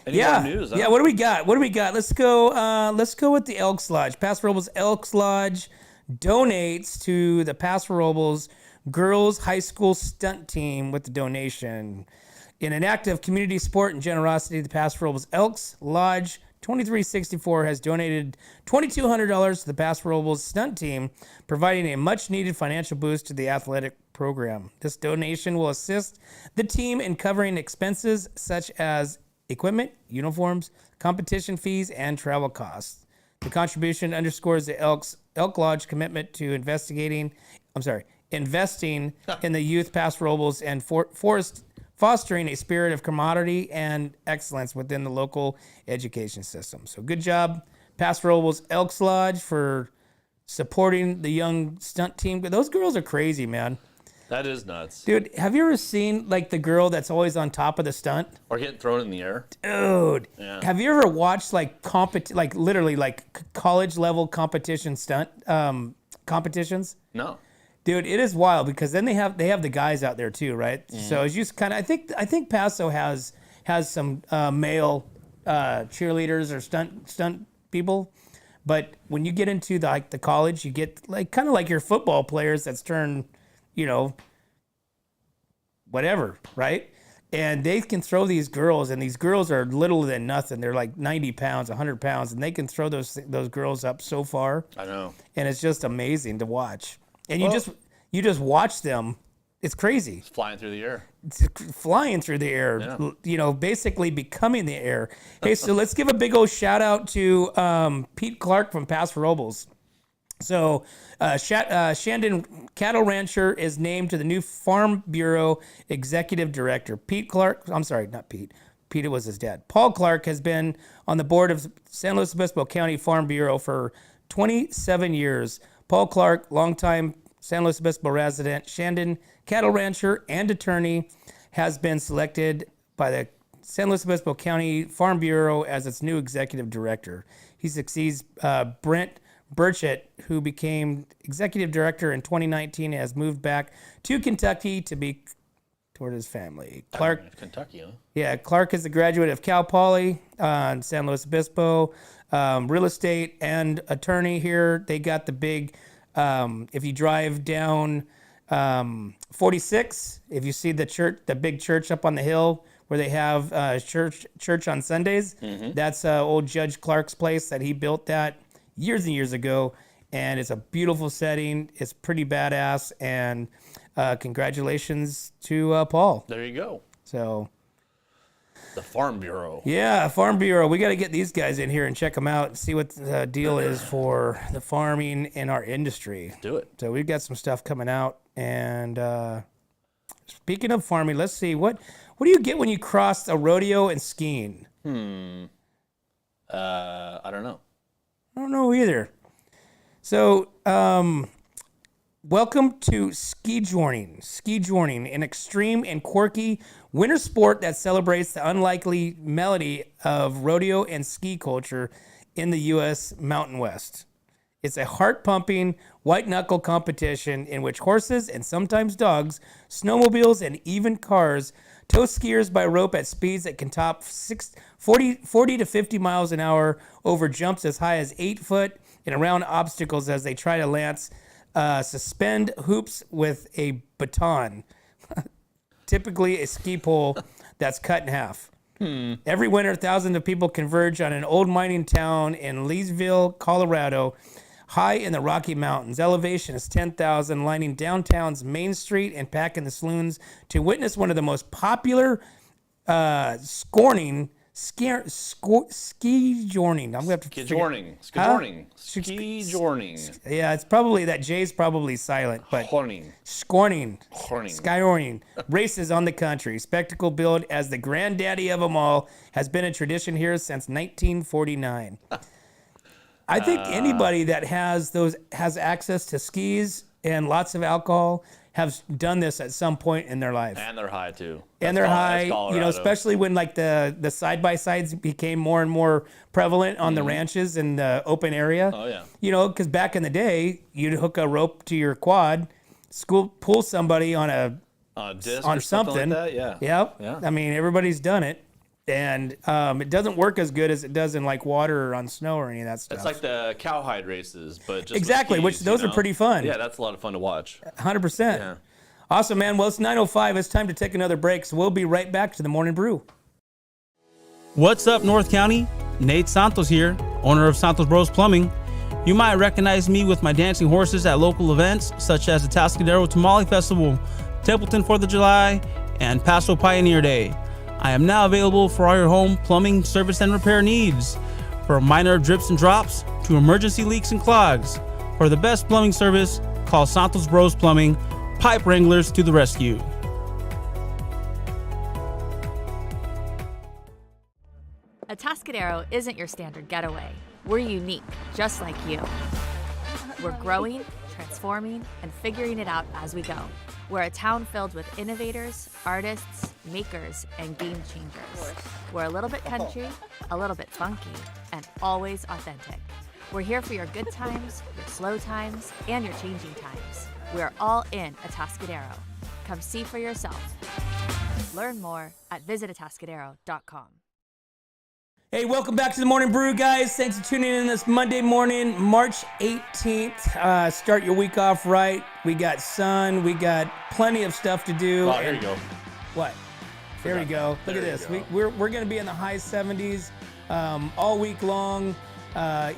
news? Huh? Yeah. What do we got? Let's go with the Elks Lodge. Paso Robles Elks Lodge donates to the Paso Robles Girls High School Stunt Team with the donation. In an act of community support and generosity, the Paso Robles Elks Lodge 2364 has donated $2,200 to the Paso Robles Stunt Team, providing a much-needed financial boost to the athletic program. This donation will assist the team in covering expenses such as equipment, uniforms, competition fees, and travel costs. The contribution underscores the Elk Lodge commitment to investing in the youth Paso Robles and fostering a spirit of camaraderie and excellence within the local education system. So good job, Paso Robles Elks Lodge, for supporting the young stunt team. Those girls are crazy, man. That is nuts. Dude, have you ever seen like the girl that's always on top of the stunt? Or getting thrown in the air. Dude, Yeah. have you ever watched like literally like college level competition stunt competitions? No. Dude, it is wild because then they have the guys out there too, right? So it's just kind of I think Paso has some male cheerleaders or stunt people, but when you get into the college, you get like kind of like your football players that's turned, whatever, right? And they can throw these girls, and these girls are little than nothing. They're like 90 pounds, 100 pounds, and they can throw those girls up so far. I know. And it's just amazing to watch. And you just watch them. It's crazy. It's flying through the air. It's flying through the air, basically becoming the air. Hey, so let's give a big old shout out to Pete Clark from Paso Robles. So Shandon Cattle Rancher is named to the new Farm Bureau Executive Director. Pete Clark, I'm sorry, not Pete. Pete was his dad. Paul Clark has been on the board of San Luis Obispo County Farm Bureau for 27 years. Paul Clark, longtime San Luis Obispo resident, Shandon Cattle Rancher and attorney, has been selected by the San Luis Obispo County Farm Bureau as its new executive director. He succeeds Brent Burchett, who became executive director in 2019, has moved back to Kentucky to be toward his family. Clark, Kentucky, huh? Yeah, Clark is a graduate of Cal Poly in San Luis Obispo, real estate and attorney here. They got the big, if you drive down 46, if you see the big church up on the hill where they have church on Sundays, that's old Judge Clark's place that he built that years and years ago, and it's a beautiful setting. It's pretty badass, and congratulations to Paul. There you go. So, the Farm Bureau. Yeah, Farm Bureau. We got to get these guys in here and check them out and see what the deal is for the farming in our industry. Let's do it. So we've got some stuff coming out. And speaking of farming, let's see what do you get when you cross a rodeo and skiing? I don't know. I don't know either. So, welcome to skijoring. Skijoring, an extreme and quirky winter sport that celebrates the unlikely melody of rodeo and ski culture in the U.S. Mountain West. It's a heart-pumping, white-knuckle competition in which horses and sometimes dogs, snowmobiles, and even cars tow skiers by rope at speeds that can top 40 to 50 miles an hour over jumps as high as 8 foot and around obstacles as they try to lance suspend hoops with a baton, typically a ski pole that's cut in half. Every winter, thousands of people converge on an old mining town in Leesville, Colorado, high in the Rocky Mountains. Elevation is 10,000, lining downtown's Main Street and packing the saloons to witness one of the most popular skijoring. I'm gonna have to skijoring. Yeah, it's probably that J's probably silent, but skijoring races on the country. Spectacle billed as the granddaddy of them all has been a tradition here since 1949. I think anybody that has access to skis and lots of alcohol have done this at some point in their life. And they're high too. And they're high, especially when like the side-by-sides became more and more prevalent on the ranches in the open area. Oh yeah. Because back in the day, you'd hook a rope to your quad, pull somebody on a disc on or something like that. Yeah. Yep. Yeah. I mean, everybody's done it. And it doesn't work as good as it does in like water or on snow or any of that stuff. It's like the cowhide races, but just exactly, with skis, which those are pretty fun. Yeah, that's a lot of fun to watch. 100%. Yeah. Awesome, man. Well, it's 9:05. It's time to take another break, so we'll be right back to the Morning Brew. What's up, North County? Nate Santos here, owner of Santos Bros Plumbing. You might recognize me with my dancing horses at local events such as the Atascadero Tamale Festival, Templeton 4th of July, and Paso Pioneer Day. I am now available for all your home plumbing service and repair needs, from minor drips and drops to emergency leaks and clogs. For the best plumbing service, call Santos Bros Plumbing, pipe wranglers to the rescue. Atascadero isn't your standard getaway. We're unique, just like you. We're growing, transforming, and figuring it out as we go. We're a town filled with innovators, artists, makers, and game changers. We're a little bit country, a little bit funky, and always authentic. We're here for your good times, your slow times, and your changing times. We're all in Atascadero. Come see for yourself. Learn more at visitatascadero.com. Hey, welcome back to the Morning Brew, guys. Thanks for tuning in this Monday morning, March 18th. Start your week off right. We got sun. We got plenty of stuff to do. Oh, here you go. What? There we go. Look at There you this. go. We're going to be in the high 70s all week long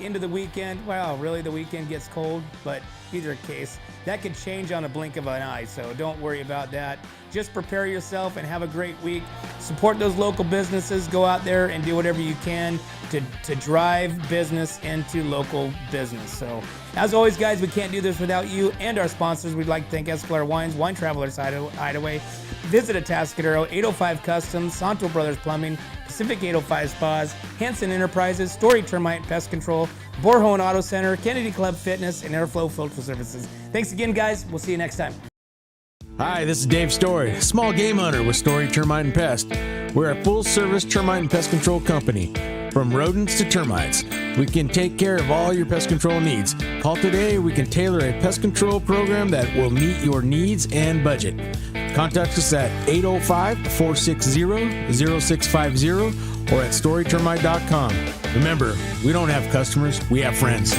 into the weekend. Well, really, the weekend gets cold, but either case, that could change on a blink of an eye, so don't worry about that. Just prepare yourself and have a great week. Support those local businesses. Go out there and do whatever you can to drive business into local business. So, as always, guys, we can't do this without you and our sponsors. We'd like to thank Escalera Wines, Wine Travelers Hideaway, Visit Atascadero, 805 Customs, Santo Brothers Plumbing, Pacific 805 Spas, Hanson Enterprises, Story Termite Pest Control, Borhone Auto Center, Kennedy Club Fitness, and Airflow Filter Services. Thanks again, guys. We'll see you next time. Hi, this is Dave Story, small game hunter with Story Termite and Pest. We're a full-service termite and pest control company. From rodents to termites, we can take care of all your pest control needs. Call today. We can tailor a pest control program that will meet your needs and budget. Contact us at 805-460-0650 or at storytermite.com. Remember, we don't have customers, we have friends.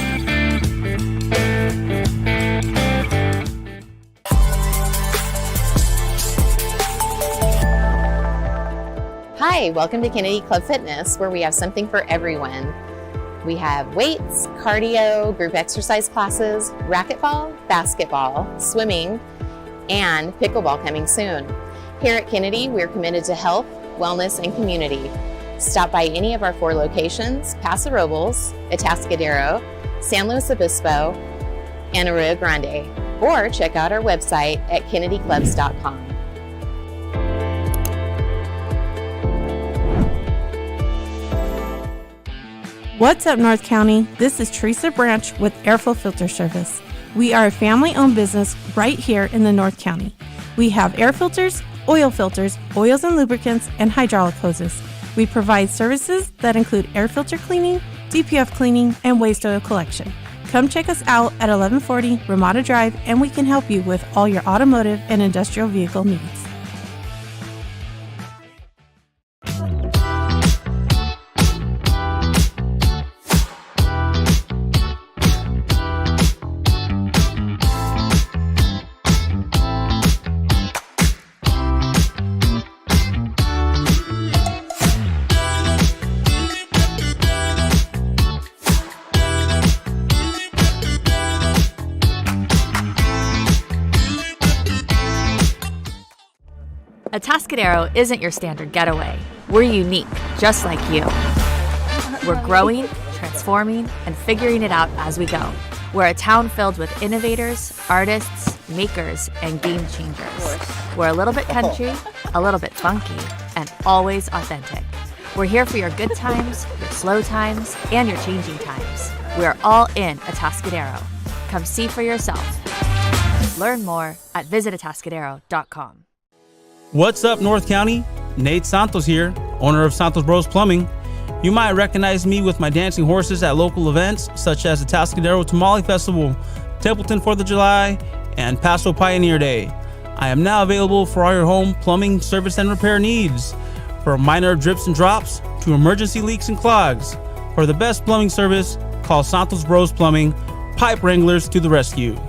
Hi, welcome to Kennedy Club Fitness, where we have something for everyone. We have weights, cardio, group exercise classes, racquetball, basketball, swimming, and pickleball coming soon. Here at Kennedy, we're committed to health, wellness, and community. Stop by any of our 4 locations: Paso Robles, Atascadero, San Luis Obispo, and Arroyo Grande, or check out our website at kennedyclubs.com. What's up, North County? This is Teresa Branch with Airflow Filter Service. We are a family-owned business right here in the North County. We have air filters, oils and lubricants, and hydraulic hoses. We provide services that include air filter cleaning, DPF cleaning, and waste oil collection. Come check us out at 1140 Ramada Drive, and we can help you with all your automotive and industrial vehicle needs. Atascadero isn't your standard getaway. We're unique, just like you. We're growing, transforming, and figuring it out as we go. We're a town filled with innovators, artists, makers, and game changers. We're a little bit country, a little bit funky, and always authentic. We're here for your good times, your slow times, and your changing times. We're all in Atascadero. Come see for yourself. Learn more at visitatascadero.com. What's up, North County? Nate Santos here, owner of Santos Bros Plumbing. You might recognize me with my dancing horses at local events such as the Atascadero Tamale Festival, Templeton 4th of July, and Paso Pioneer Day. I am now available for all your home plumbing service and repair needs, from minor drips and drops to emergency leaks and clogs. For the best plumbing service, call Santos Bros Plumbing, pipe wranglers to the rescue.